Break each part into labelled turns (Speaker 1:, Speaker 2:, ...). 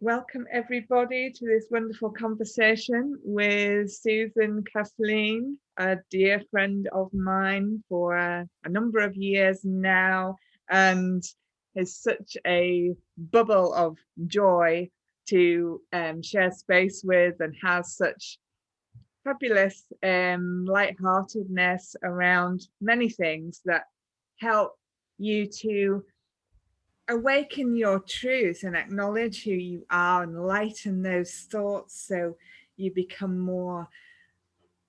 Speaker 1: Welcome everybody to this wonderful conversation with Susan Kathleen, a dear friend of mine for a number of years now, and is such a bubble of joy to share space with, and has such fabulous lightheartedness around many things that help you to awaken your truth and acknowledge who you are and lighten those thoughts so you become more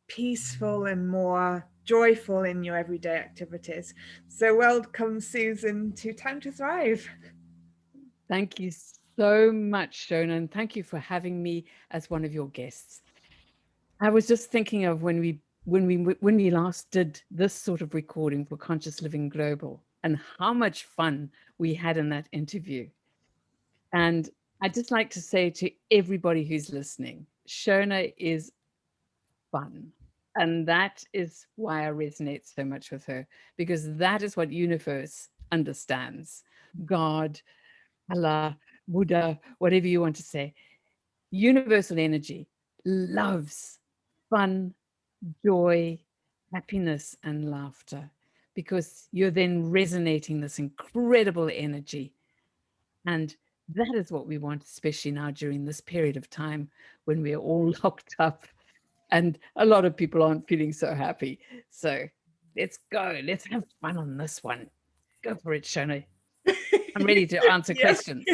Speaker 1: peaceful and more joyful in your everyday activities. So welcome, Susan, to Time to Thrive.
Speaker 2: Thank you so much, Shona, and thank you for having me as one of your guests. I was just thinking of when we last did this sort of recording for Conscious Living Global, and how much fun we had in that interview. And I'd just like to say to everybody who's listening, Shona is fun. And that is why I resonate so much with her, because that is what universe understands. God, Allah, Buddha, whatever you want to say. Universal energy loves fun, joy, happiness, and laughter, because you're then resonating this incredible energy. And that is what we want, especially now during this period of time when we're all locked up and a lot of people aren't feeling so happy. So let's go. Let's have fun on this one. Go for it, Shona. I'm ready to answer
Speaker 1: Yeah.
Speaker 2: questions.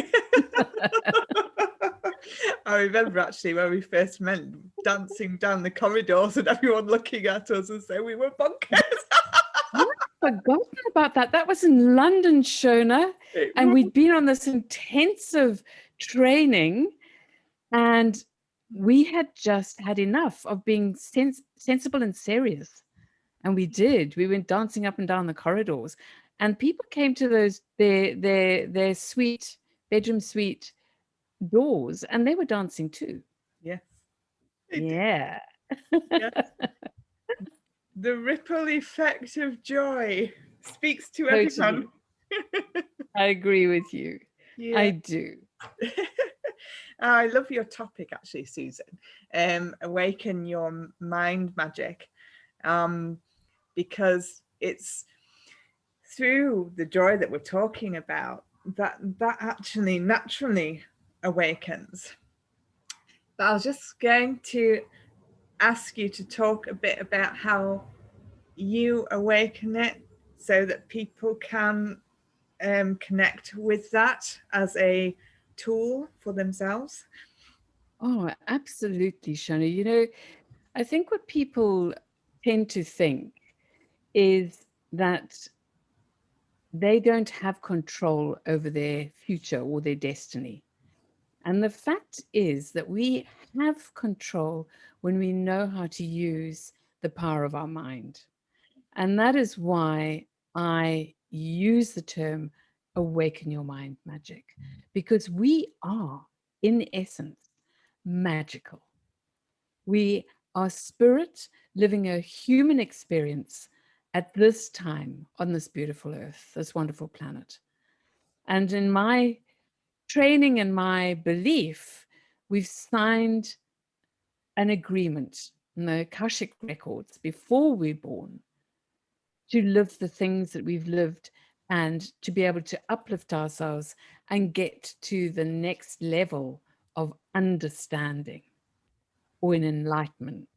Speaker 1: I remember actually when we first met, dancing down the corridors and everyone looking at us and saying we were bonkers.
Speaker 2: I'd forgotten about that. That was in London, Shona,
Speaker 1: It
Speaker 2: and
Speaker 1: was.
Speaker 2: we'd been on this intensive training, and we had just had enough of being sensible and serious. And we did. We went dancing up and down the corridors, and people came to those their suite, bedroom suite doors, and they were dancing too.
Speaker 1: Yes, it did.
Speaker 2: Yeah,
Speaker 1: Yes. The ripple effect of joy speaks to everyone.
Speaker 2: totally. I agree with you.
Speaker 1: Yeah.
Speaker 2: I do.
Speaker 1: I love your topic actually, Susan. Awaken your mind magic. Um, because it's through the joy that we're talking about that actually naturally awakens. But I was just going to ask you to talk a bit about how you awaken it so that people can connect with that as a tool for themselves.
Speaker 2: Oh, absolutely, Shona. I think what people tend to think is that they don't have control over their future or their destiny. And the fact is that we have control when we know how to use the power of our mind. And that is why I use the term awaken your mind magic, because we are, in essence, magical. We are spirit living a human experience at this time on this beautiful earth, this wonderful planet. And in my training and my belief, we've signed an agreement in the Akashic records before we're born to live the things that we've lived and to be able to uplift ourselves and get to the next level of understanding or in enlightenment.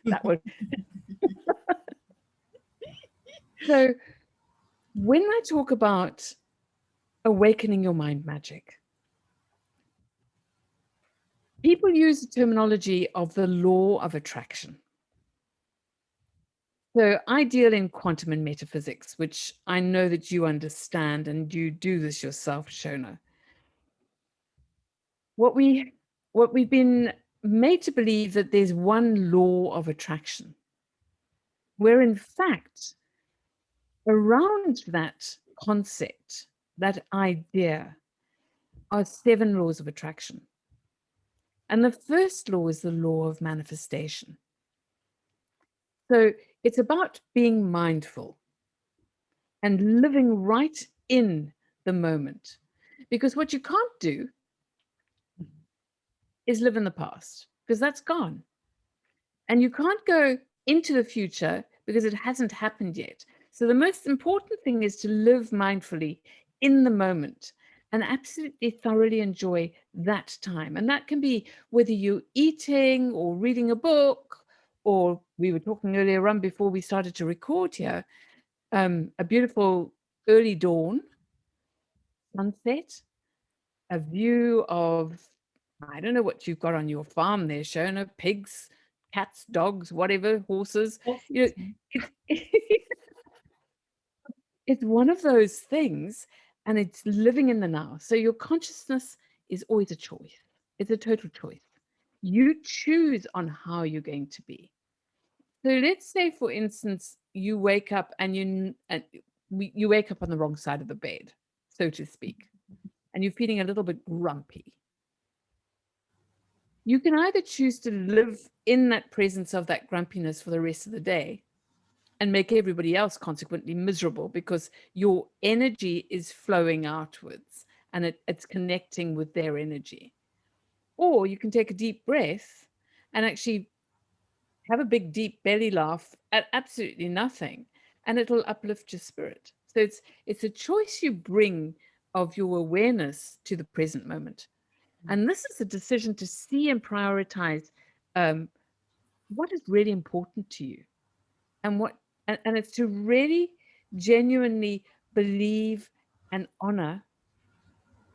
Speaker 2: That would. So when I talk about awakening your mind magic, people use the terminology of the law of attraction. So I deal in quantum and metaphysics, which I know that you understand, and you do this yourself, Shona. What we what we've been made to believe that there's one law of attraction, where in fact, around that concept, that idea, are 7 laws of attraction. And the first law is the law of manifestation. So it's about being mindful and living right in the moment. Because what you can't do is live in the past, because that's gone. And you can't go into the future because it hasn't happened yet. So the most important thing is to live mindfully in the moment and absolutely thoroughly enjoy that time. And that can be whether you're eating or reading a book, or we were talking earlier on before we started to record here, a beautiful early dawn, sunset, a view of, I don't know what you've got on your farm there, Shona, pigs, cats, dogs, whatever, horses. You know, it's, it's one of those things, and it's living in the now. So your consciousness is always a choice. It's a total choice. You choose on how you're going to be. So let's say, for instance, you wake up and you wake up on the wrong side of the bed, so to speak, and you're feeling a little bit grumpy. You can either choose to live in that presence of that grumpiness for the rest of the day and make everybody else consequently miserable because your energy is flowing outwards and it's connecting with their energy. Or you can take a deep breath and actually have a big, deep belly laugh at absolutely nothing, and it'll uplift your spirit. So it's a choice you bring of your awareness to the present moment. And this is a decision to see and prioritize what is really important to you, and and it's to really genuinely believe and honor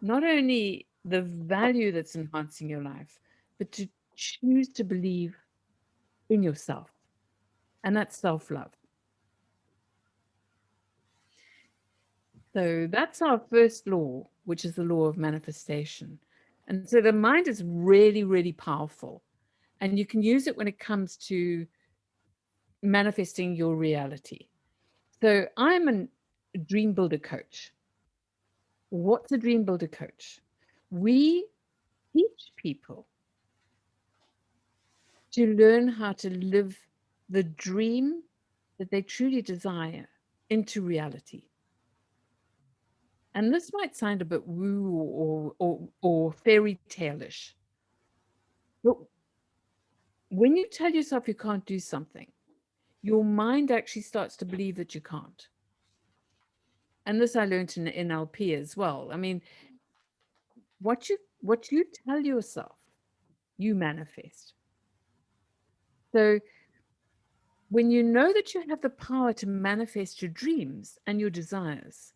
Speaker 2: not only the value that's enhancing your life, but to choose to believe in yourself. And that's self-love. So that's our first law, which is the law of manifestation. And so the mind is really, really powerful. And you can use it when it comes to manifesting your reality. So I'm a dream builder coach. What's a dream builder coach? We teach people to learn how to live the dream that they truly desire into reality. And this might sound a bit woo or fairy tale-ish, but when you tell yourself you can't do something, your mind actually starts to believe that you can't. And this I learned in NLP as well. I mean, what you tell yourself, you manifest. So when you know that you have the power to manifest your dreams and your desires,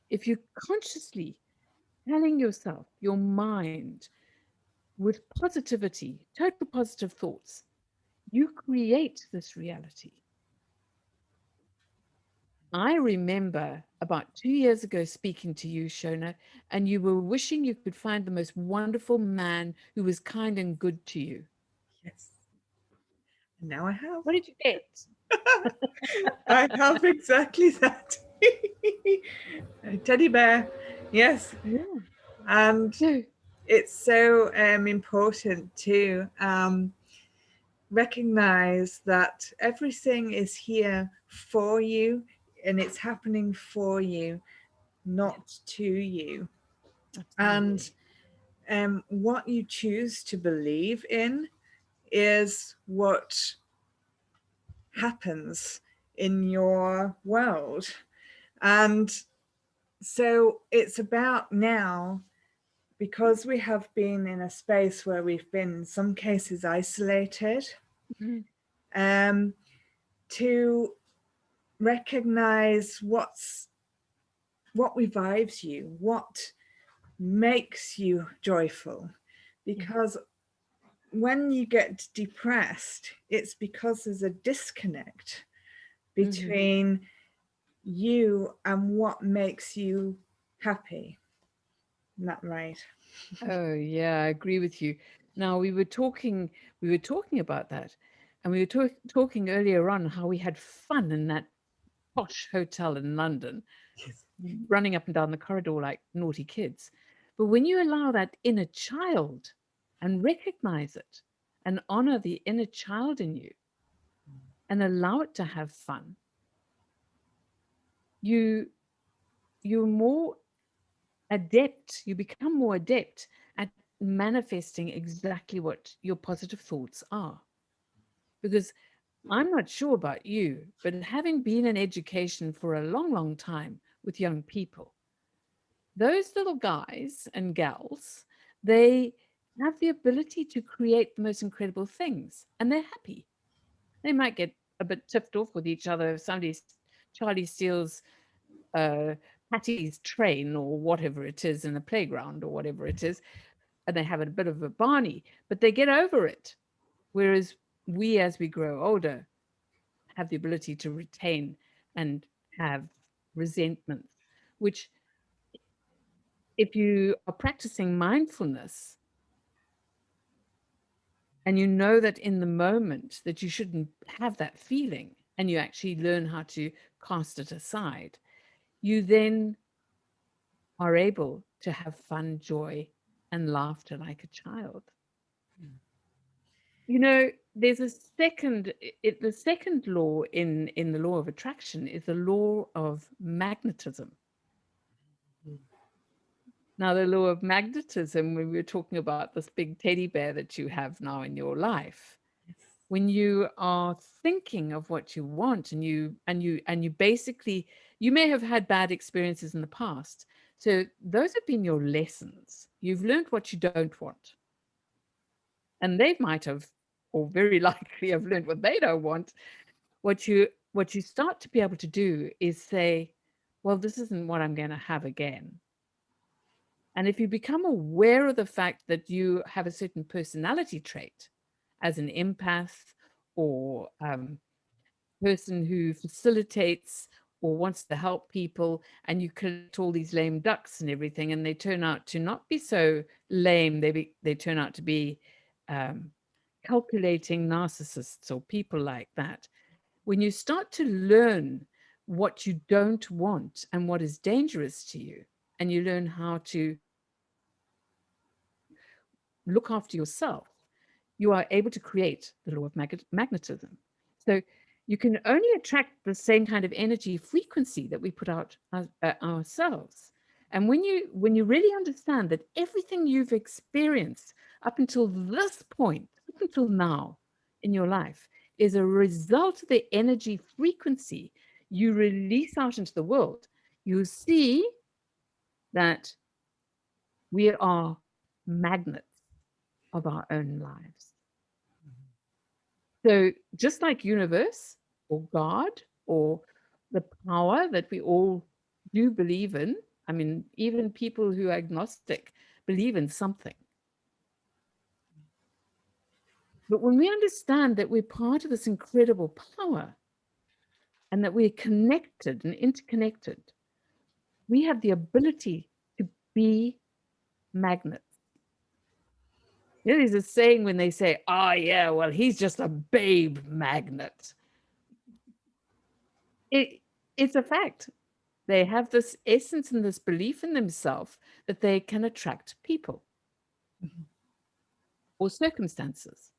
Speaker 2: if you're consciously telling yourself, your mind, with positivity, total positive thoughts, you create this reality. I remember about 2 years ago speaking to you, Shona, and you were wishing you could find the most wonderful man who was kind and good to you.
Speaker 1: Yes. And now I have.
Speaker 2: What did you get?
Speaker 1: I have exactly that. A teddy bear. Yes.
Speaker 2: Yeah.
Speaker 1: And
Speaker 2: No.
Speaker 1: it's so important to recognize that everything is here for you and it's happening for you, not to you.
Speaker 2: Absolutely.
Speaker 1: And what you choose to believe in is what happens in your world. And so it's about now, because we have been in a space where we've been in some cases isolated,
Speaker 2: Mm-hmm.
Speaker 1: to recognize what revives you, what makes you joyful. Because when you get depressed, it's because there's a disconnect between you and what makes you happy. Isn't that right?
Speaker 2: Oh yeah, I agree with you. Now we were talking about that, and we were talking earlier on how we had fun in that posh hotel in London,
Speaker 1: Yes.
Speaker 2: running up and down the corridor like naughty kids. But when you allow that inner child and recognize it and honor the inner child in you and allow it to have fun, you you're more adept, you become more adept at manifesting exactly what your positive thoughts are. Because I'm not sure about you, but having been in education for a long, long time with young people, those little guys and gals, they have the ability to create the most incredible things, and they're happy. They might get a bit tipped off with each other if Charlie steals uh, Patty's train or whatever it is in the playground or whatever it is, and they have a bit of a Barney, but they get over it. Whereas we, as we grow older, have the ability to retain and have resentments, which, if you are practicing mindfulness and you know that in the moment that you shouldn't have that feeling, and you actually learn how to cast it aside, you then are able to have fun, joy, and laughter like a child. You know, there's a second, the second law in the law of attraction is the law of magnetism. Now, the law of magnetism, when we were talking about this big teddy bear that you have now in your life, when you are thinking of what you want, and you basically, you may have had bad experiences in the past, so those have been your lessons. You've learned what you don't want, and they might have, or very likely have, learned what they don't want. What you start to be able to do is say, well, this isn't what I'm going to have again. And if you become aware of the fact that you have a certain personality trait as an empath, or person who facilitates or wants to help people, and you collect all these lame ducks and everything, and they turn out to not be so lame, they turn out to be calculating narcissists or people like that. When you start to learn what you don't want and what is dangerous to you, and you learn how to look after yourself, you are able to create the law of magnetism. So you can only attract the same kind of energy frequency that we put out ourselves. And when you really understand that everything you've experienced up until this point, up until now in your life, is a result of the energy frequency you release out into the world, you see that we are magnets of our own lives. So just like universe or God or the power that we all do believe in, I mean, even people who are agnostic believe in something. But when we understand that we're part of this incredible power and that we're connected and interconnected, we have the ability to be magnets. You know, there's a saying when they say, oh, yeah, well, he's just a babe magnet. It's a fact. They have this essence and this belief in themselves that they can attract people or circumstances.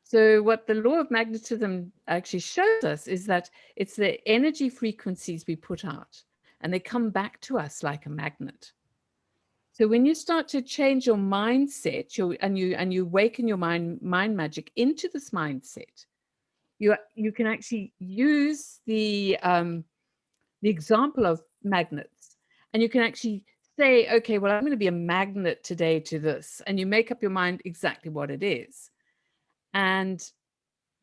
Speaker 2: So what the law of magnetism actually shows us is that it's the energy frequencies we put out, and they come back to us like a magnet. So when you start to change your mindset, and you awaken your mind magic into this mindset, you can actually use the example of magnets, and you can actually say, okay, well, I'm going to be a magnet today to this, and you make up your mind exactly what it is. And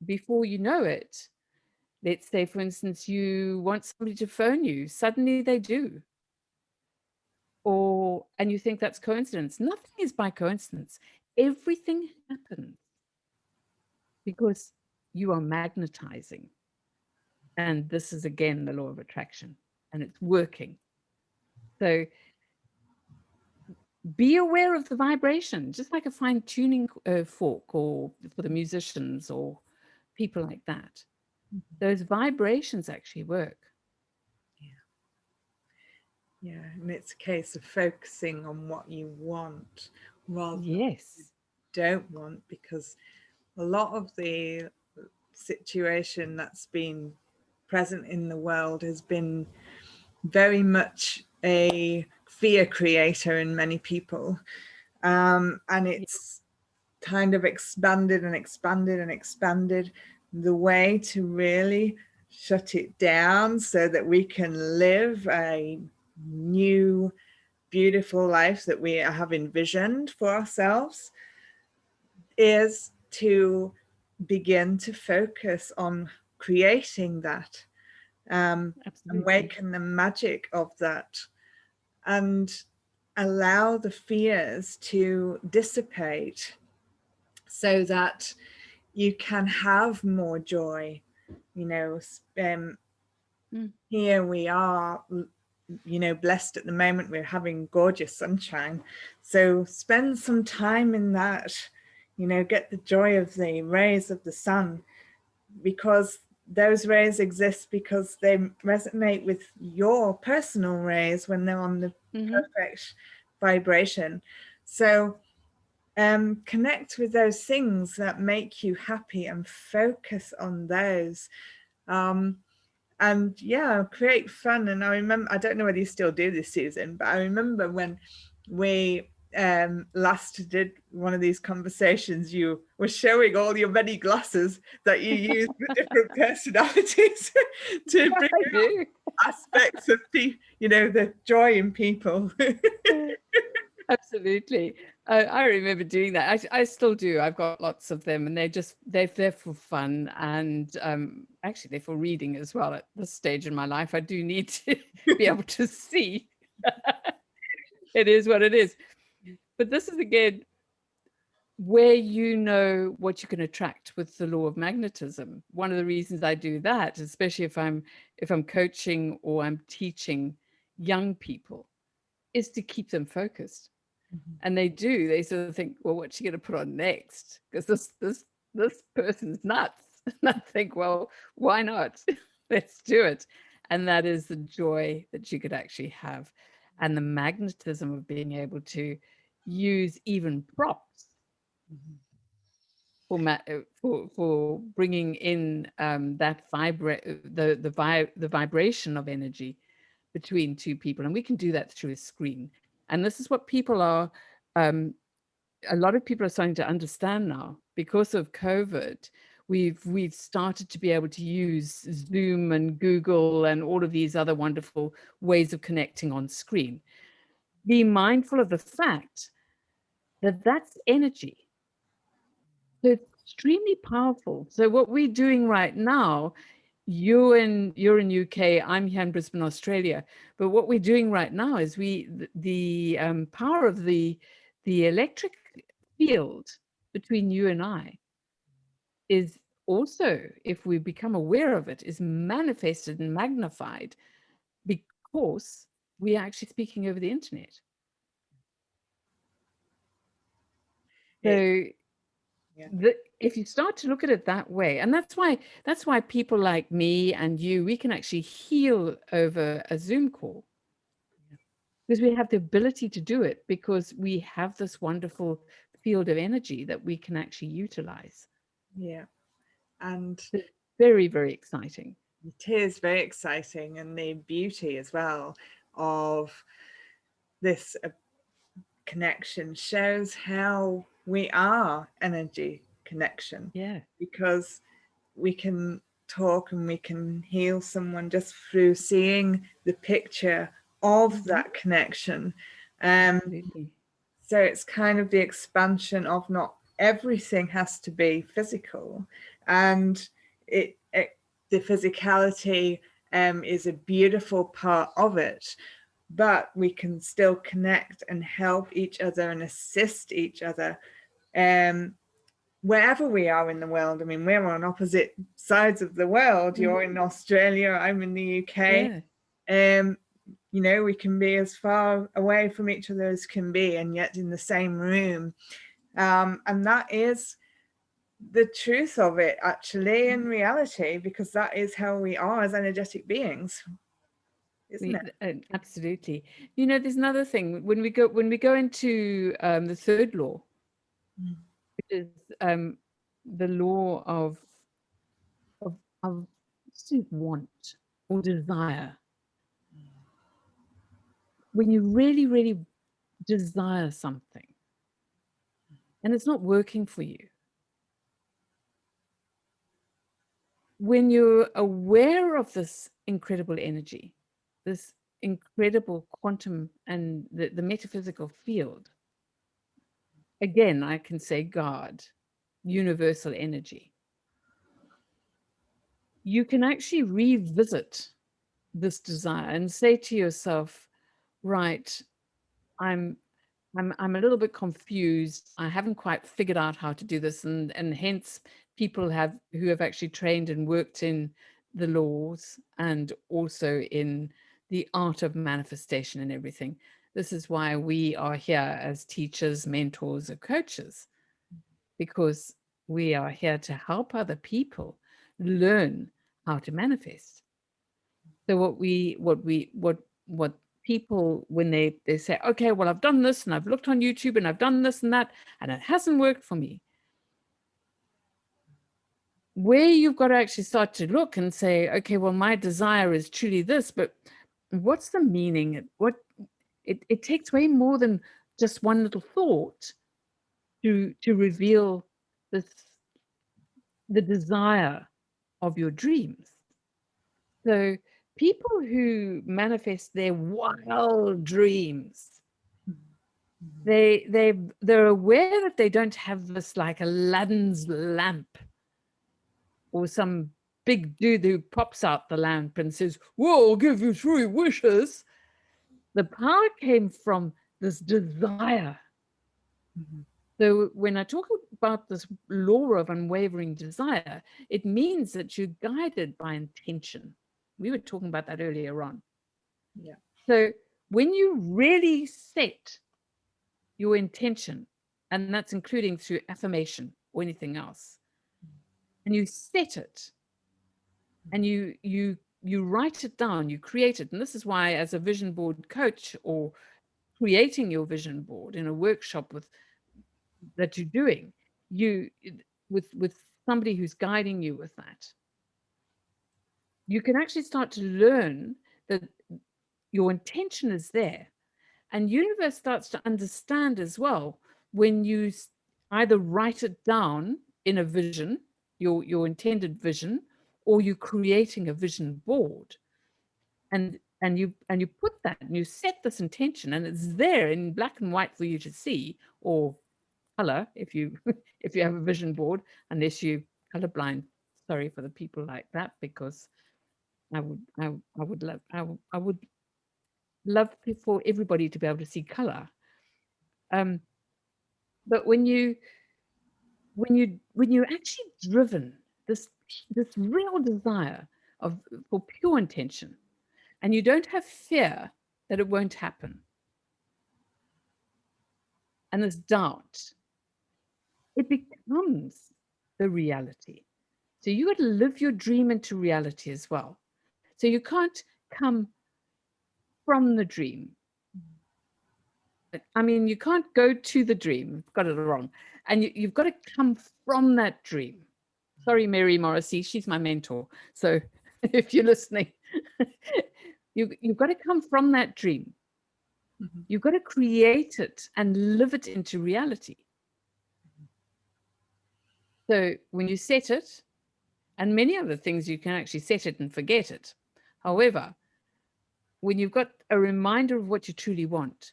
Speaker 2: before you know it, let's say, for instance, you want somebody to phone you, suddenly they do. And you think that's coincidence. Nothing is by coincidence. Everything happens because you are magnetizing. And this is, again, the law of attraction, and it's working. So be aware of the vibration, just like a fine-tuning fork, or for the musicians or people like that. Those vibrations actually work.
Speaker 1: Yeah, and it's a case of focusing on what you want rather than what you don't want, because a lot of the situation that's been present in the world has been very much a fear creator in many people. And it's kind of expanded and expanded and expanded. The way to really shut it down so that we can live a new, beautiful life that we have envisioned for ourselves is to begin to focus on creating that, and awaken the magic of that, and allow the fears to dissipate so that you can have more joy. You know, here we are, you know, blessed at the moment. We're having gorgeous sunshine. So spend some time in that, you know, get the joy of the rays of the sun, because those rays exist because they resonate with your personal rays when they're on the perfect vibration. So connect with those things that make you happy and focus on those. And yeah, create fun. And I remember, I don't know whether you still do this, Susan, but I remember when we last did one of these conversations, you were showing all your many glasses that you use for different personalities to bring out aspects of you know, the joy in people.
Speaker 2: Absolutely. I remember doing that. I still do. I've got lots of them, and they're there for fun, and actually they're for reading as well. At this stage in my life, I do need to be able to see. It is what it is. But this is again where you know what you can attract with the law of magnetism. One of the reasons I do that, especially if I'm coaching or I'm teaching young people, is to keep them focused. And they do. They sort of think, well, what's she going to put on next? Because this person's nuts. And I think, well, why not? Let's do it. And that is the joy that you could actually have, and the magnetism of being able to use even props for bringing in that the vibration of energy between two people. And we can do that through a screen. And this is what people are a lot of people are starting to understand now. Because of COVID, we've started to be able to use Zoom and Google and all of these other wonderful ways of connecting on screen. Be mindful of the fact that that's energy. So it's extremely powerful. So what we're doing right now, you're in UK, I'm here in Brisbane, Australia. But what we're doing right now is the power of the electric field between you and I is also, if we become aware of it, is manifested and magnified because we are actually speaking over the internet. So if you start to look at it that way, and that's why people like me and you, we can actually heal over a Zoom call, because we have the ability to do it, because we have this wonderful field of energy that we can actually utilize.
Speaker 1: Yeah. And
Speaker 2: it's very, very exciting.
Speaker 1: It is very exciting, and the beauty as well of this connection shows how we are energy connection.
Speaker 2: Yeah.
Speaker 1: Because we can talk and we can heal someone just through seeing the picture of that connection. So it's kind of the expansion of not everything has to be physical, and the physicality is a beautiful part of it, but we can still connect and help each other and assist each other wherever we are in the world. I mean, we're on opposite sides of the world. You're in Australia, I'm in the UK. You know, we can be as far away from each other as can be, and yet in the same room. And that is the truth of it, actually, in reality, because that is how we are as energetic beings, isn't it?
Speaker 2: Absolutely. You know, there's another thing. When we go into the third law, which is the law of want or desire. when you really, really desire something and it's not working for you, when you're aware of this incredible energy, this incredible quantum and the metaphysical field, again, I can say God, universal energy, you can actually revisit this desire and say to yourself, right, I'm a little bit confused. I haven't quite figured out how to do this. And hence people who have actually trained and worked in the laws and also in the art of manifestation and everything. This is why we are here as teachers, mentors, or coaches, because we are here to help other people learn how to manifest. So what people, when they say, okay, well, I've done this and I've looked on YouTube and I've done this and that, and it hasn't worked for me. Where you've got to actually start to look and say, okay, well, my desire is truly this, but what's the meaning? It takes way more than just one little thought to reveal the desire of your dreams. So people who manifest their wild dreams, they're aware that they don't have this like Aladdin's lamp or some big dude who pops out the lamp and says, "Well, I'll give you 3 wishes." The power came from this desire. So when I talk about this law of unwavering desire, it means that you're guided by intention. We were talking about that earlier on.
Speaker 1: Yeah.
Speaker 2: So when you really set your intention, and that's including through affirmation or anything else, and you set it, and you write it down, you create it. And this is why, as a vision board coach, or creating your vision board in a workshop that you're doing, with somebody who's guiding you with that, you can actually start to learn that your intention is there. And universe starts to understand as well when you either write it down in a vision, your intended vision, or you're creating a vision board, and you put that and you set this intention, and it's there in black and white for you to see, or color if you if you have a vision board, unless you colorblind. Sorry for the people like that, because I would love for everybody to be able to see color. But when you're actually driven, this real desire for pure intention, and you don't have fear that it won't happen, and this doubt, it becomes the reality. So you got to live your dream into reality as well. So you can't come from the dream. I mean, you can't go to the dream. Got it wrong. And you've got to come from that dream. Sorry, Mary Morrissey, she's my mentor. So if you're listening, you've got to come from that dream. You've got to create it and live it into reality. So when you set it, and many other things, you can actually set it and forget it. However, when you've got a reminder of what you truly want,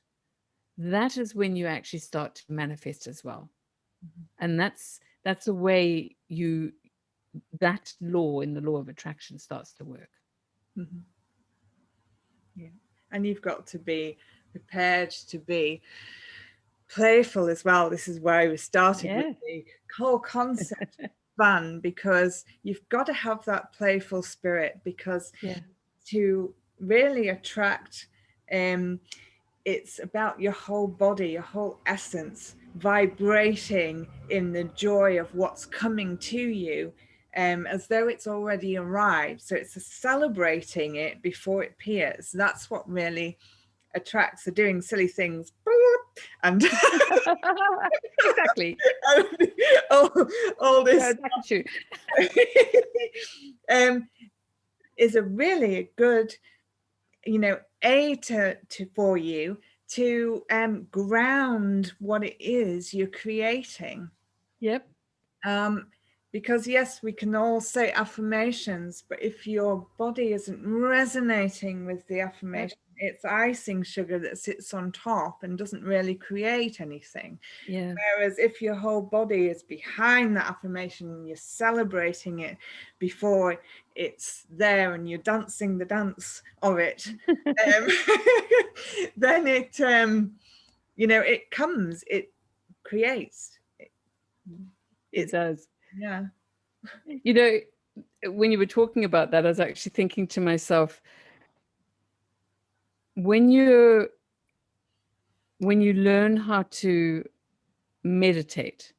Speaker 2: that is when you actually start to manifest as well. And that's the way that law in the law of attraction starts to work.
Speaker 1: Yeah. And you've got to be prepared to be playful as well. This is where we started with the whole concept of fun, because you've got to have that playful spirit, because to really attract, it's about your whole body, your whole essence vibrating in the joy of what's coming to you, as though it's already arrived. So it's celebrating it before it appears. That's what really attracts. The doing silly things and
Speaker 2: exactly.
Speaker 1: all this
Speaker 2: is
Speaker 1: a really good for you to ground what it is you're creating.
Speaker 2: Yep.
Speaker 1: Because yes, we can all say affirmations, but if your body isn't resonating with the affirmation, it's icing sugar that sits on top and doesn't really create anything.
Speaker 2: Yeah.
Speaker 1: Whereas if your whole body is behind that affirmation and you're celebrating it before it's there and you're dancing the dance of it, then it it creates.
Speaker 2: It does.
Speaker 1: Yeah.
Speaker 2: When you were talking about that, I was actually thinking to myself, when you learn how to meditate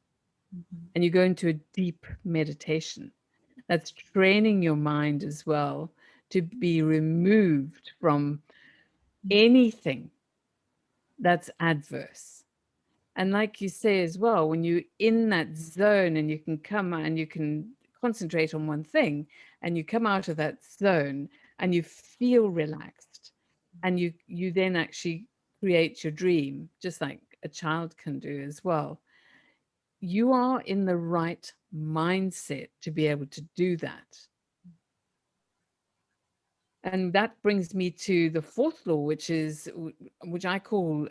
Speaker 2: and you go into a deep meditation, that's training your mind as well to be removed from anything that's adverse. And like you say as well, when you're in that zone and you can come and you can concentrate on one thing and you come out of that zone and you feel relaxed and you then actually create your dream, just like a child can do as well. You are in the right mindset to be able to do that. And that brings me to the fourth law, which I call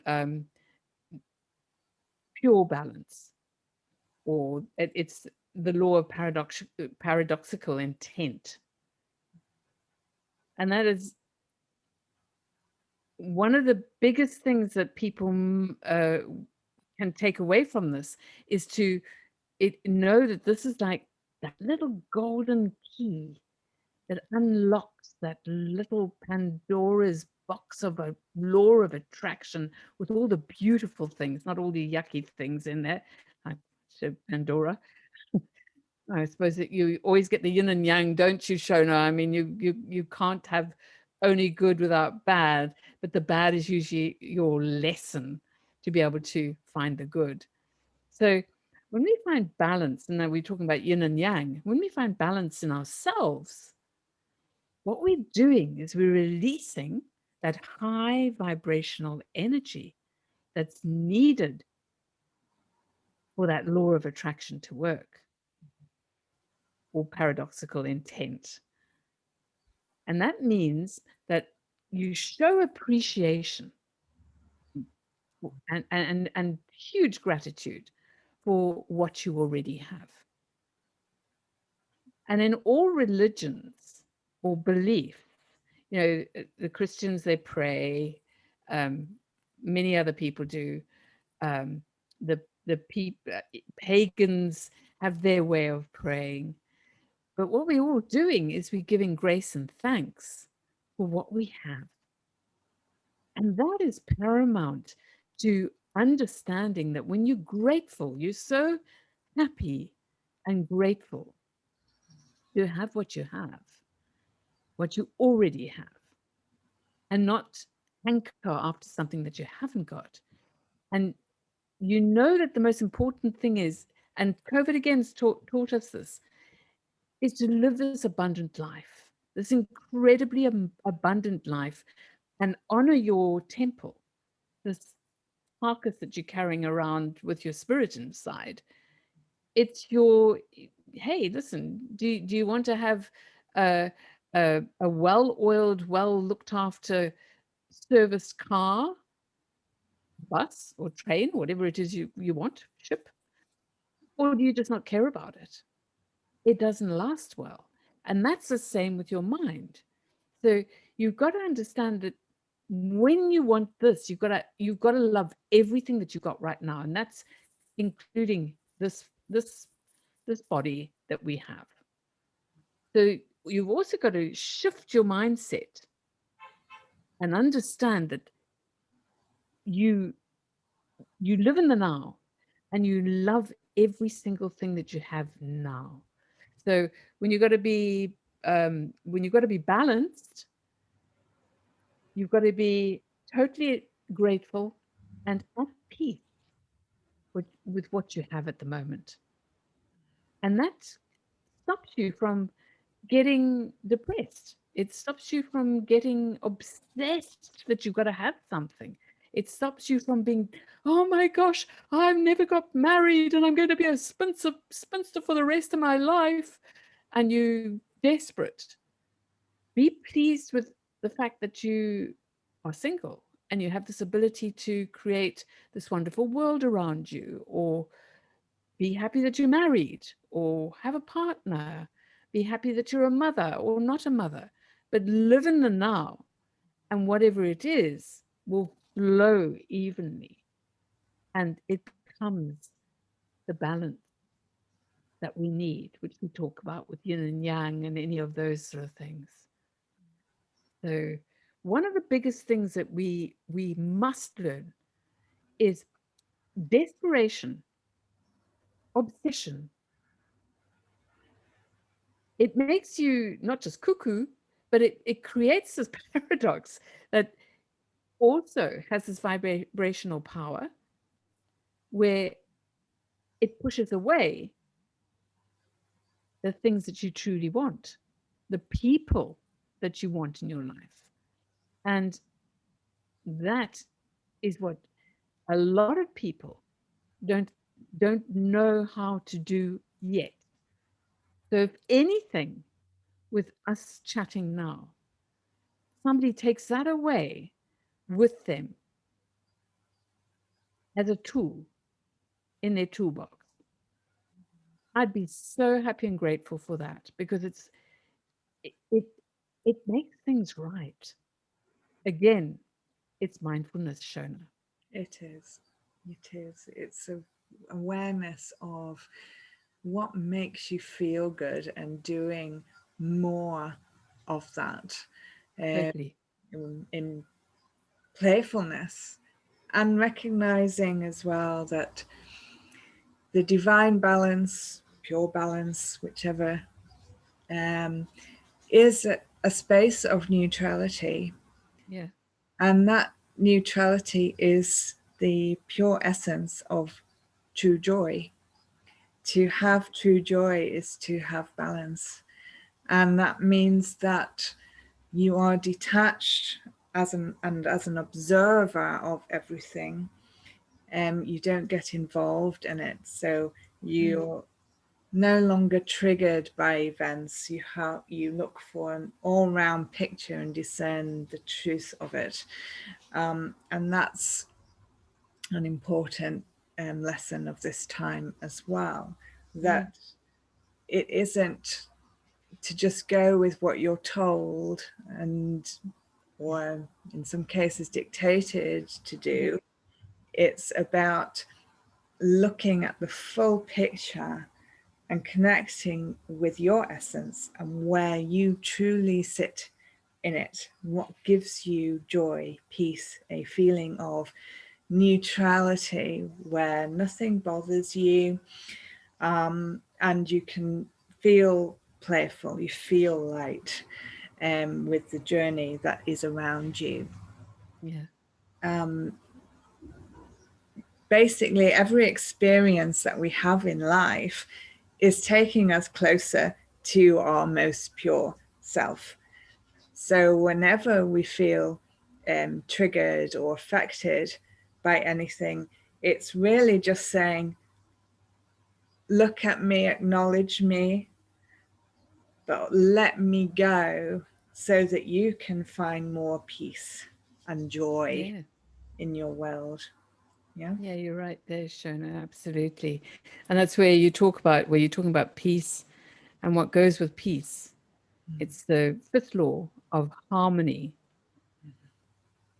Speaker 2: pure balance, or it's the law of paradoxical intent. And that is one of the biggest things that people can take away from this, is to know that this is like that little golden key that unlocks that little Pandora's box of a law of attraction with all the beautiful things, not all the yucky things in there. I said Pandora. I suppose that you always get the yin and yang, don't you, Shona? I mean, you can't have only good without bad, but the bad is usually your lesson to be able to find the good. So when we find balance, and now we're talking about yin and yang, when we find balance in ourselves, what we're doing is we're releasing that high vibrational energy that's needed for that law of attraction to work, or paradoxical intent. And that means that you show appreciation and huge gratitude for what you already have. And in all religions or belief, the Christians, they pray, many other people do. Pagans have their way of praying. But what we're all doing is we're giving grace and thanks for what we have. And that is paramount to understanding that when you're grateful, you're so happy and grateful to have what you have, what you already have, and not hanker after something that you haven't got. And you know that the most important thing is, and COVID again has taught us this, is to live this abundant life, this incredibly abundant life, and honor your temple, this carcass that you're carrying around with your spirit inside. It's your, hey, listen, do you want to have a well-oiled, well-looked-after service car, bus, or train, whatever it is you want, ship? Or do you just not care about it? It doesn't last well. And that's the same with your mind. So you've got to understand that when you want this, you've got to love everything that you've got right now, and that's including this body that we have. So you've also got to shift your mindset and understand that you live in the now, and you love every single thing that you have now. So when you've got to be balanced, you've got to be totally grateful and at peace with what you have at the moment. And that stops you from getting depressed. It stops you from getting obsessed that you've got to have something. It stops you from being, oh my gosh, I've never got married and I'm going to be a spinster for the rest of my life. And you desperate. Be pleased with the fact that you are single and you have this ability to create this wonderful world around you, or be happy that you're married or have a partner, be happy that you're a mother or not a mother, but live in the now, and whatever it is will flow evenly, and it becomes the balance that we need, which we talk about with yin and yang and any of those sort of things. So one of the biggest things that we must learn is desperation, obsession. It makes you not just cuckoo, but it creates this paradox that also has this vibrational power where it pushes away the things that you truly want, the people that you want in your life. And that is what a lot of people don't don't know how to do yet. So if anything, with us chatting now, somebody takes that away with them as a tool in their toolbox, I'd be so happy and grateful for that, because it it, it makes things right. Again, it's mindfulness, Shona.
Speaker 1: It is. It is. It's a awareness of what makes you feel good and doing more of that, um,
Speaker 2: Totally.
Speaker 1: in playfulness, and recognizing as well that the divine balance, pure balance, whichever, um, is a space of neutrality.
Speaker 2: Yeah.
Speaker 1: And that neutrality is the pure essence of true joy. To have true joy is to have balance. And that means that you are detached as an observer of everything. You don't get involved in it. So
Speaker 2: Mm.
Speaker 1: you're no longer triggered by events. You look for an all-round picture and discern the truth of it. And that's an important lesson of this time as well,
Speaker 2: Mm.
Speaker 1: that it isn't to just go with what you're told and, or in some cases dictated to do. It's about looking at the full picture and connecting with your essence and where you truly sit in it, what gives you joy, peace, a feeling of neutrality where nothing bothers you, and you can feel playful, you feel light, with the journey that is around you.
Speaker 2: Yeah.
Speaker 1: Basically, every experience that we have in life is taking us closer to our most pure self. So whenever we feel triggered or affected by anything, it's really just saying, look at me, acknowledge me, but let me go so that you can find more peace and joy
Speaker 2: Yeah.
Speaker 1: in your world. Yeah.
Speaker 2: Yeah, you're right there, Shona. Absolutely. And that's where you talk about, where you're talking about peace and what goes with peace. It's the fifth law of harmony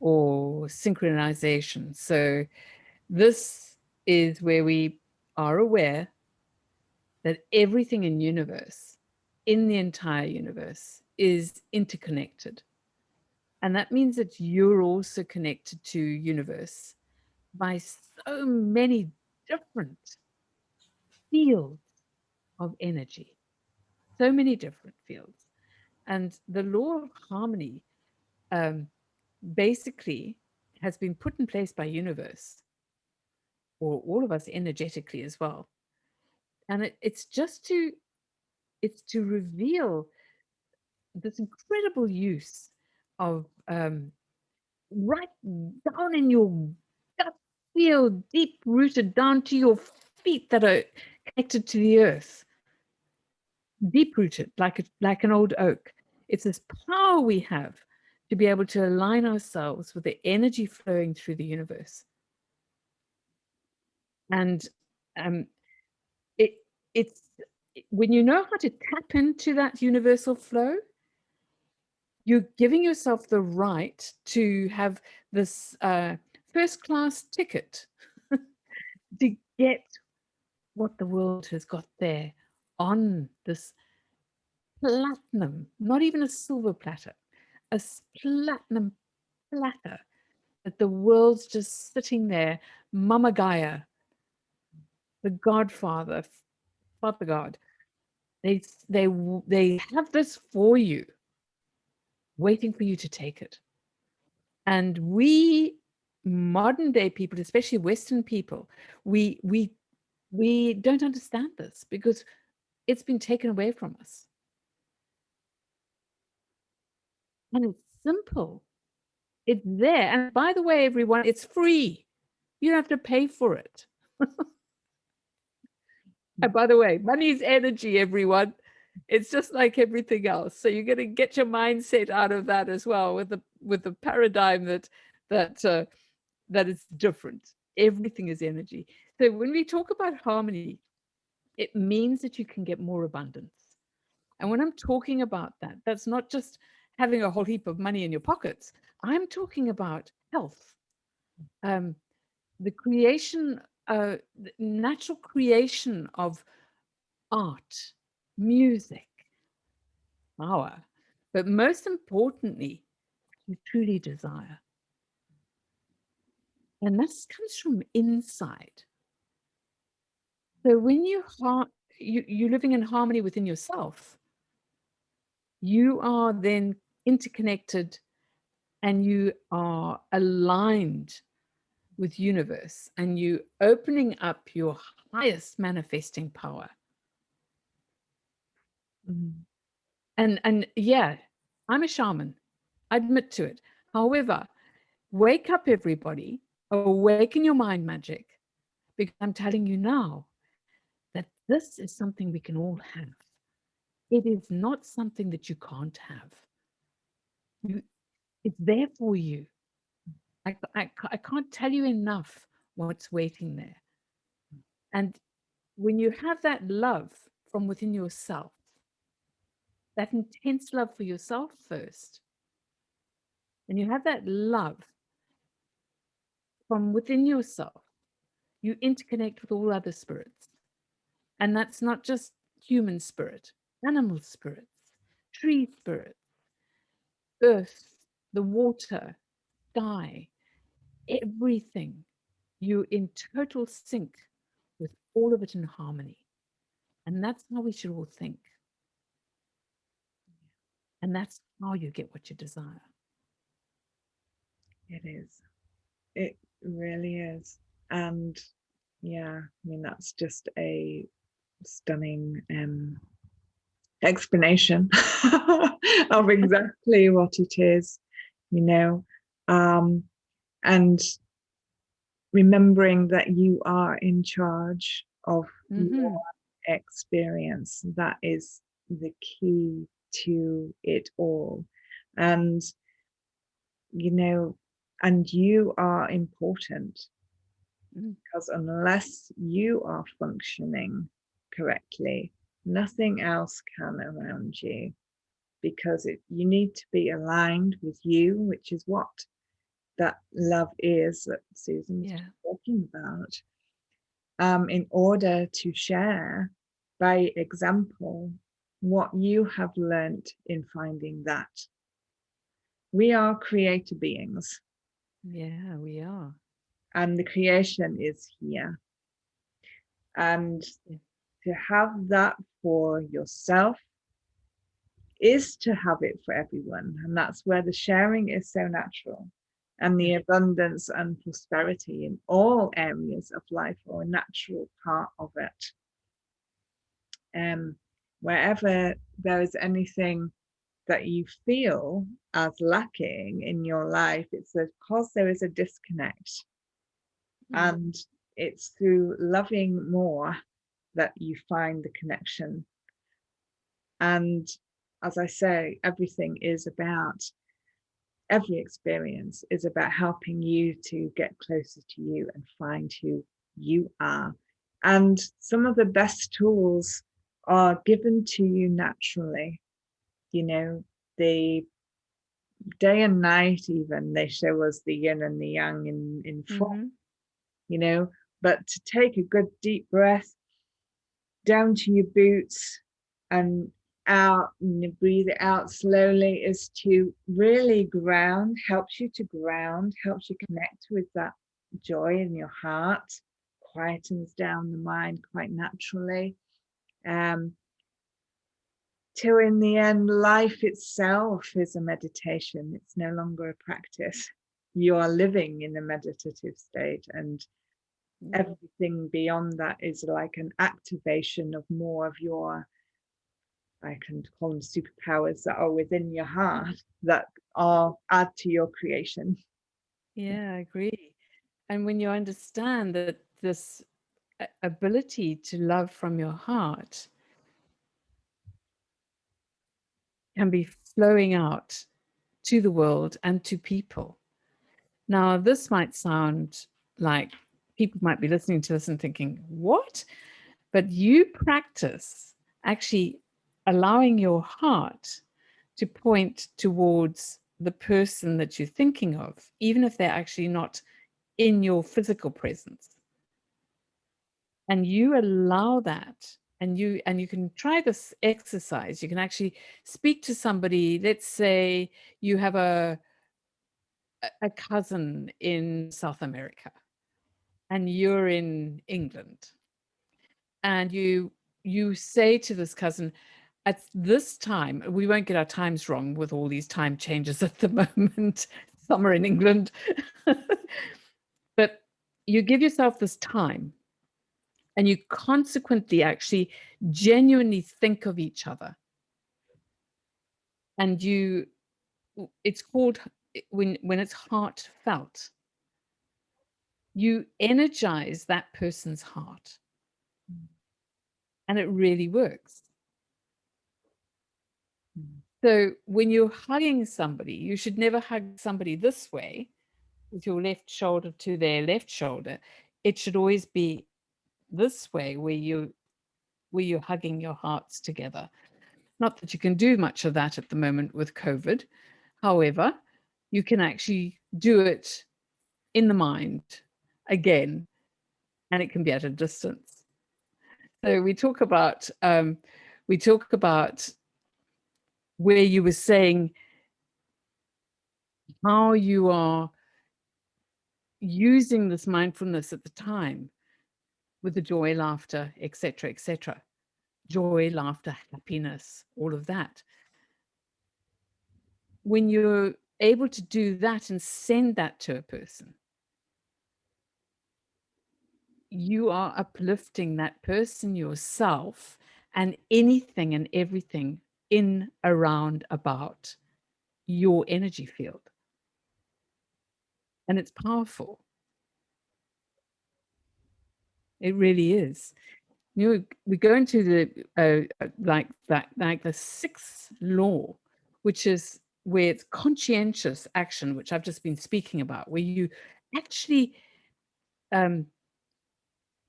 Speaker 2: or synchronization. So this is where we are aware that everything in universe, in the entire universe, is interconnected. And that means that you're also connected to universe by so many different fields of energy, so many different fields. And the law of harmony um, basically has been put in place by universe, or all of us energetically as well. And it's just to, it's to reveal this incredible use of right down in your gut feel, deep rooted down to your feet that are connected to the earth, deep rooted like an old oak. It's this power we have to be able to align ourselves with the energy flowing through the universe. And it's when you know how to tap into that universal flow, you're giving yourself the right to have this first class ticket to get what the world has got there on this platinum, not even a silver platter, a platinum platter that the world's just sitting there. Mama Gaia, the Godfather, Father God, they have this for you, waiting for you to take it. And we modern day people, especially Western people, we don't understand this because it's been taken away from us. And it's simple. It's there. And by the way, everyone, it's free. You don't have to pay for it. And by the way, money is energy, everyone. It's just like everything else. So you're going to get your mindset out of that as well, with the paradigm that is different. Everything is energy. So when we talk about harmony, it means that you can get more abundance. And when I'm talking about that, that's not just having a whole heap of money in your pockets. I'm talking about health, the creation, the natural creation of art, music, power, but most importantly, you truly desire. And this comes from inside. So when you're living in harmony within yourself, you are then interconnected and you are aligned with universe, and you opening up your highest manifesting power. And yeah, I'm a shaman. I admit to it. However, wake up, everybody. Awaken your mind magic, because I'm telling you now that this is something we can all have. It is not something that you can't have. It's there for you. I can't tell you enough what's waiting there. And when you have that love from within yourself, that intense love for yourself first, and you have that love from within yourself, you interconnect with all other spirits. And that's not just human spirit, animal spirits, tree spirits, earth, the water, sky, everything. You're in total sync with all of it in harmony. And that's how we should all think. And that's how you get what you desire.
Speaker 1: It is. It really is. And yeah, I mean, that's just a stunning explanation of exactly what it is, and remembering that you are in charge of your experience. That is the key to it all. And and you are important, because unless you are functioning correctly, nothing else can around you, because you need to be aligned with you, which is what that love is that Susan's talking about, in order to share by example what you have learned in finding that. We are creator beings.
Speaker 2: Yeah, we are.
Speaker 1: And the creation is here. And to have that for yourself is to have it for everyone. And that's where the sharing is so natural. And the abundance and prosperity in all areas of life are a natural part of it. Wherever there is anything that you feel as lacking in your life, it's because there is a disconnect. And it's through loving more that you find the connection. And as I say, every experience is about helping you to get closer to you and find who you are. And some of the best tools are given to you naturally. You know, the day and night, even, they show us the yin and the yang in form, you know, but to take a good deep breath down to your boots and out, and breathe it out slowly, is to really ground, helps you to ground, helps you connect with that joy in your heart, quietens down the mind quite naturally. Till in the end, life itself is a meditation. It's no longer a practice. You are living in a meditative state, and everything beyond that is like an activation of more of your, I can call them superpowers, that are within your heart, that are add to your creation.
Speaker 2: Yeah, I agree. And when you understand that this ability to love from your heart can be flowing out to the world and to people. Now, this might sound like people might be listening to this and thinking, what? But you practice actually allowing your heart to point towards the person that you're thinking of, even if they're actually not in your physical presence. And you allow that, and you can try this exercise. You can actually speak to somebody. Let's say you have a cousin in South America and you're in England, and you say to this cousin, at this time, we won't get our times wrong with all these time changes at the moment, summer in England, but you give yourself this time and you consequently actually genuinely think of each other. And it's called, when it's heartfelt, you energize that person's heart. And it really works. So when you're hugging somebody, you should never hug somebody this way with your left shoulder to their left shoulder. It should always be this way, where you're hugging your hearts together. Not that you can do much of that at the moment with COVID. However, you can actually do it in the mind again, and it can be at a distance. So we talk about where you were saying how you are using this mindfulness at the time with the joy, laughter, etc., etc. Joy, laughter, happiness, all of that. When you're able to do that and send that to a person, you are uplifting that person, yourself, and anything and everything in, around, about your energy field. And it's powerful. It really is. You know, we go into the like the sixth law, which is where it's conscientious action, which I've just been speaking about, where you actually when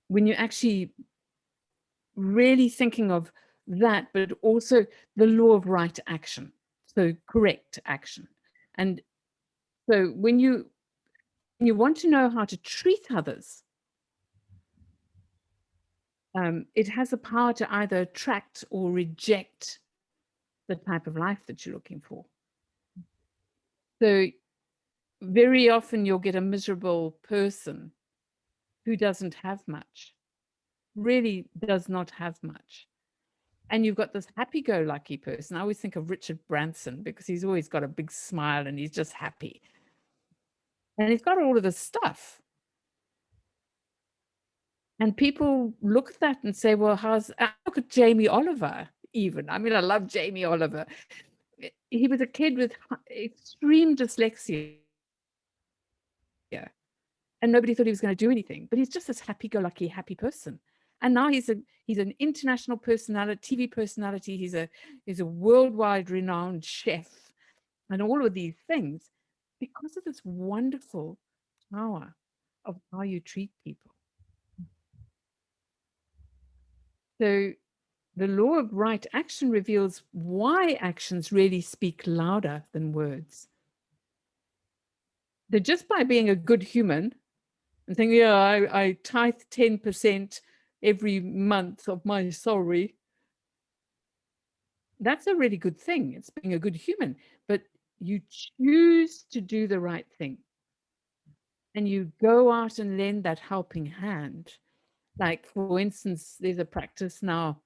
Speaker 2: you're actually really thinking of that, but also the law of right action, so correct action. And so when you want to know how to treat others, it has the power to either attract or reject the type of life that you're looking for. So very often you'll get a miserable person who doesn't have much, really does not have much. And you've got this happy-go-lucky person. I always think of Richard Branson because he's always got a big smile and he's just happy. And he's got all of this stuff. And people look at that and say, well, I look at Jamie Oliver even. I mean, I love Jamie Oliver. he was a kid with extreme dyslexia, and nobody thought he was going to do anything, but he's just this happy-go-lucky, happy person. And now he's an international personality, TV personality. He's a worldwide renowned chef, and all of these things because of this wonderful power of how you treat people. So the law of right action reveals why actions really speak louder than words. That just by being a good human and thinking, yeah, I tithe 10% every month of my salary, that's a really good thing. It's being a good human. But you choose to do the right thing. And you go out and lend that helping hand. Like, for instance, there's a practice now,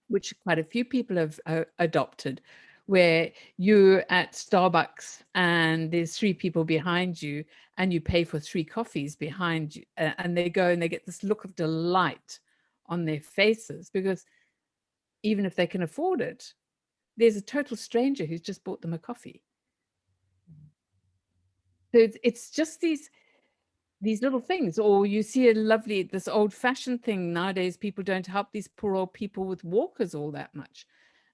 Speaker 2: which quite a few people have adopted, where you're at Starbucks and there's 3 people behind you and you pay for 3 coffees behind you, and they go and they get this look of delight on their faces, because even if they can afford it, there's a total stranger who's just bought them a coffee. So it's just these little things. Or you see this old-fashioned thing nowadays. People don't help these poor old people with walkers all that much,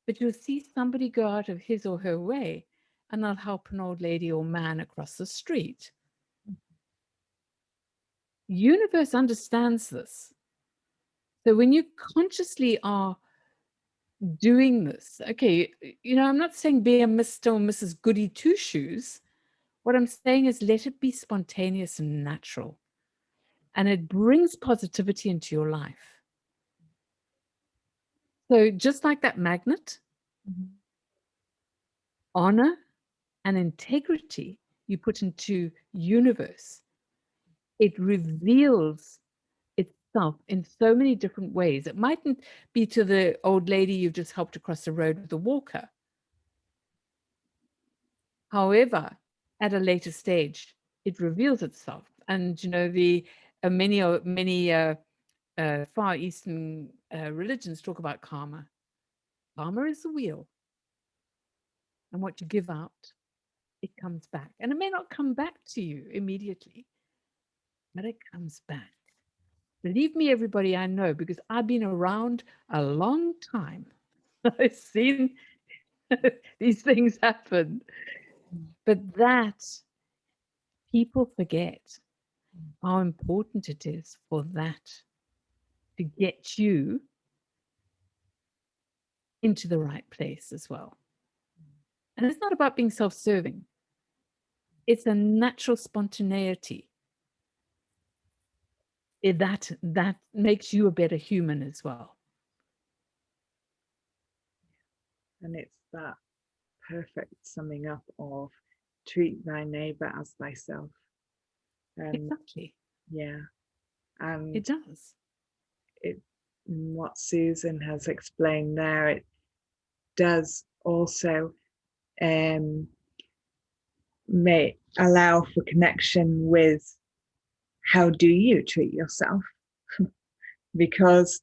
Speaker 2: but you'll see somebody go out of his or her way and they'll help an old lady or man across the street. Universe understands this. So when you consciously are doing this, okay, I'm not saying be a Mr. or Mrs. Goody Two-Shoes. What I'm saying is let it be spontaneous and natural. And it brings positivity into your life. So just like that magnet, honor and integrity you put into universe, it reveals itself in so many different ways. It mightn't be to the old lady you've just helped across the road with a walker. However, at a later stage, it reveals itself. And the many Far Eastern religions talk about karma. Karma is the wheel, and what you give out, it comes back. And it may not come back to you immediately, but it comes back. Believe me, everybody I know, because I've been around a long time. I've seen these things happen. But that people forget how important it is for that to get you into the right place as well. And it's not about being self-serving. It's a natural spontaneity. That makes you a better human as well.
Speaker 1: And it's that perfect summing up of treat thy neighbor as thyself.
Speaker 2: Exactly.
Speaker 1: Yeah. And
Speaker 2: it does.
Speaker 1: What Susan has explained there, it does also may allow for connection with how do you treat yourself. Because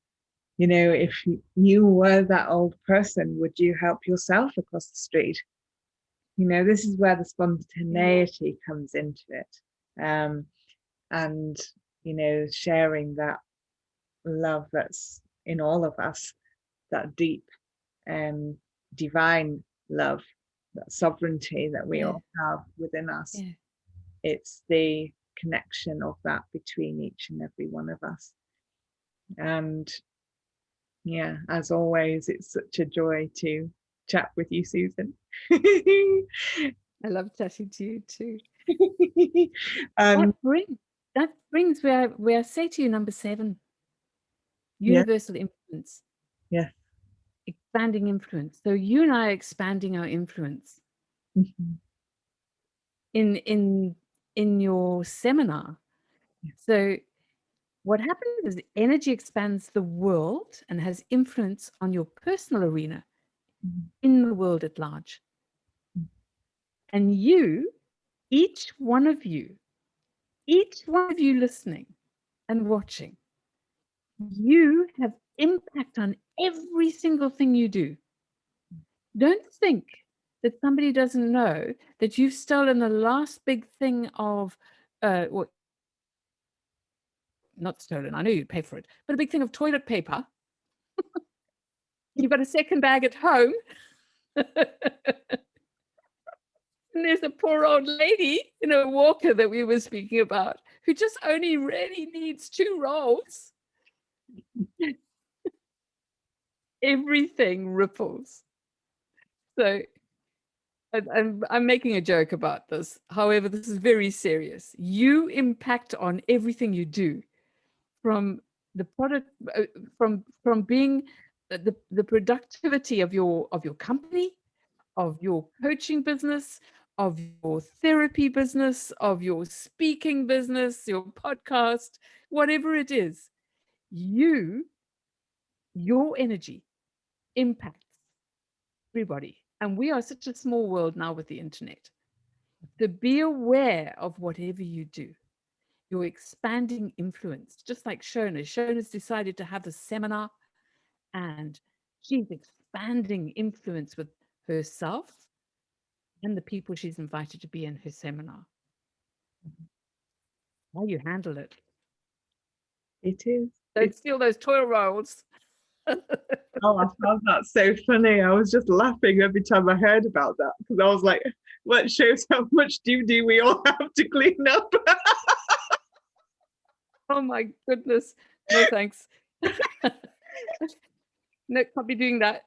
Speaker 1: if you were that old person, would you help yourself across the street? This is where the spontaneity comes into it. And sharing that love that's in all of us, that deep divine love, that sovereignty that we all have within us. It's the connection of that between each and every one of us. And as always, it's such a joy to chat with you, Susan.
Speaker 2: I love chatting to you too. That brings where I say to you, number 7, universal influence.
Speaker 1: Yeah.
Speaker 2: Expanding influence. So you and I are expanding our influence. In your seminar. So what happens is energy expands the world and has influence on your personal arena in the world at large. And each one of you listening and watching, you have impact on every single thing you do. Don't think that somebody doesn't know that you've stolen the last big thing of, what, not stolen, I know you'd pay for it, but a big thing of toilet paper. You've got a second bag at home. And there's a poor old lady in a walker that we were speaking about who just only really needs 2 rolls. Everything ripples. So I'm making a joke about this. However, this is very serious. You impact on everything you do, from the product, from being the productivity of your company, of your coaching business, of your therapy business, of your speaking business, your podcast, whatever it is. Your energy impacts everybody. And we are such a small world now with the internet. To be aware of whatever you do, your expanding influence, just like Shona. Shona's decided to have a seminar, and she's expanding influence with herself and the people she's invited to be in her seminar. How you handle it.
Speaker 1: It is.
Speaker 2: Don't steal those toilet rolls.
Speaker 1: Oh, I found that so funny. I was just laughing every time I heard about that, because I was like, well, it shows how much doo-doo we all have to clean up.
Speaker 2: Oh my goodness. No thanks. No, can't be doing that.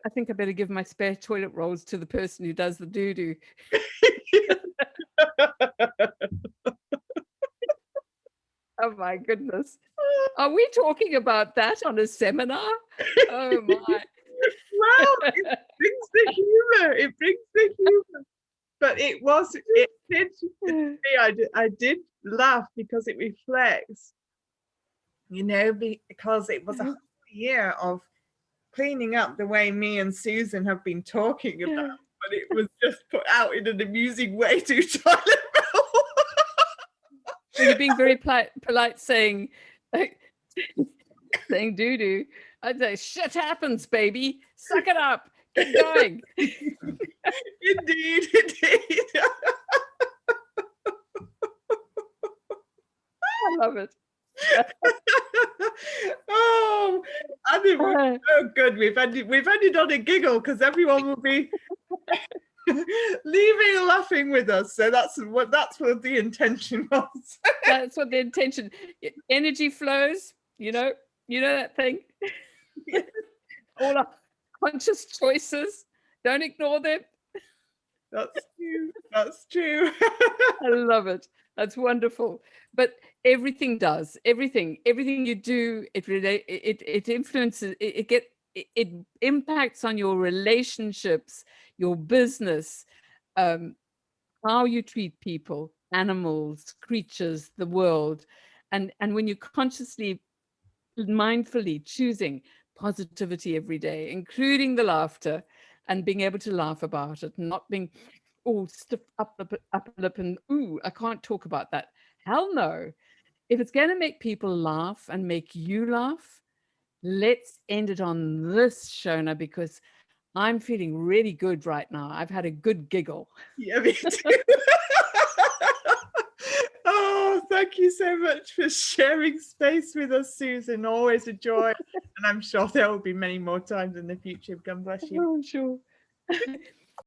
Speaker 2: I think I better give my spare toilet rolls to the person who does the doo-doo. Oh my goodness. Are we talking about that on a seminar? Oh my.
Speaker 1: Well, it brings the humor. It brings the humor. But it did, I did laugh because it reflects, because it was a whole year of cleaning up the way me and Susan have been talking about, but it was just put out in an amusing way to toilet roll.
Speaker 2: So you're being very polite saying doo-doo. I'd say, shit happens, baby. Suck it up. Keep going.
Speaker 1: Indeed.
Speaker 2: I love it.
Speaker 1: Oh, I think we're so good. We've ended on a giggle, because everyone will be leaving and laughing with us. So that's what the intention was.
Speaker 2: That's what the intention. Energy flows. You know that thing. All our conscious choices. Don't ignore them.
Speaker 1: That's true.
Speaker 2: I love it. That's wonderful. But everything does. Everything you do, it influences. It impacts on your relationships, your business, how you treat people, animals, creatures, the world, and when you consciously, mindfully choosing positivity every day, including the laughter, and being able to laugh about it, not being all stiff up lip and ooh, I can't talk about that. Hell no. If it's going to make people laugh and make you laugh, let's end it on this, Shona, because I'm feeling really good right now. I've had a good giggle.
Speaker 1: Yeah, me too. Oh, thank you so much for sharing space with us, Susan. Always a joy. And I'm sure there will be many more times in the future. God bless you.
Speaker 2: Oh, I'm sure.